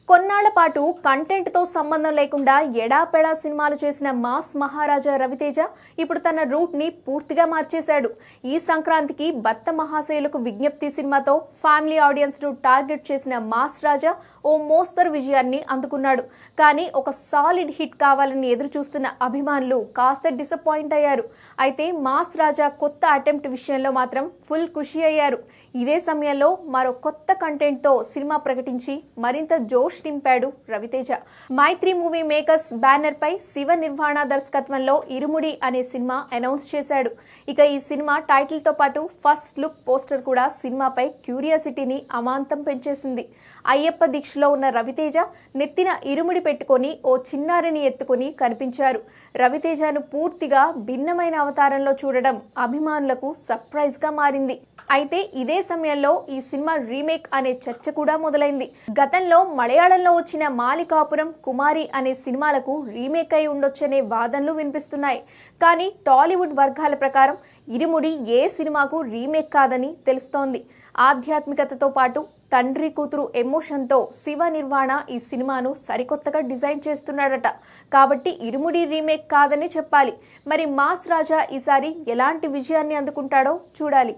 కొన్నాళ్ల పాటు కంటెంట్ తో సంబంధం లేకుండా ఎడాపెడా సినిమాలు చేసిన మాస్ మహారాజా రవితేజ ఇప్పుడు తన రూట్ ని పూర్తిగా మార్చేశాడు. ఈ సంక్రాంతికి భక్త మహాశయులకు విజ్ఞప్తి సినిమాతో ఫ్యామిలీ ఆడియన్స్ ను టార్గెట్ చేసిన మాస్ రాజా ఓ మోస్తరు విజయాన్ని అందుకున్నాడు. కానీ ఒక సాలిడ్ హిట్ కావాలని ఎదురు చూస్తున్న అభిమానులు కాస్త డిసప్పాయింట్ అయ్యారు. అయితే మాస్ రాజా కొత్త అటెంప్ట్ విషయంలో మాత్రం ఫుల్ ఖుషి అయ్యారు. ఇదే సమయంలో మరో కొత్త కంటెంట్ తో సినిమా ప్రకటించి మరింత జోష్ నింపాడు రవితేజ. మైత్రి మూవీ మేకర్స్ బ్యానర్ పై శివ నిర్వాణ దర్శకత్వంలో ఇరుముడి అనే సినిమా అనౌన్స్ చేశాడు. ఇక ఈ సినిమా టైటిల్ తో పాటు ఫస్ట్ లుక్ పోస్టర్ కూడా సినిమాపై క్యూరియాసిటీని అమాంతం పెంచేసింది. అయ్యప్ప దీక్షలో ఉన్న రవితేజ నెత్తిన ఇరుముడి పెట్టుకొని ఓ చిన్నారిని ఎత్తుకొని కనిపించారు. రవితేజను పూర్తిగా భిన్నమైన అవతారంలో చూడడం అభిమానులకు సర్ప్రైజ్ గా మారింది. అయితే ఇదే సమయంలో ఈ సినిమా రీమేక్ అనే చర్చ కూడా మొదలైంది. గతంలో మలయాళంలో వచ్చిన మాలికాపురం, కుమారి అనే సినిమాలకు రీమేక్ అయి ఉండొచ్చనే వాదనలు వినిపిస్తున్నాయి. కానీ టాలీవుడ్ వర్గాల ప్రకారం ఇరుముడి ఏ సినిమాకు రీమేక్ కాదని తెలుస్తోంది. ఆధ్యాత్మికతతో పాటు తండ్రి కూతురు ఎమోషన్తో శివ నిర్వాణ ఈ సినిమాను సరికొత్తగా డిజైన్ చేస్తున్నాడట. కాబట్టి ఇరుముడి రీమేక్ కాదని చెప్పాలి. మరి మాస్ రాజా ఈసారి ఎలాంటి విజయాన్ని అందుకుంటాడో చూడాలి.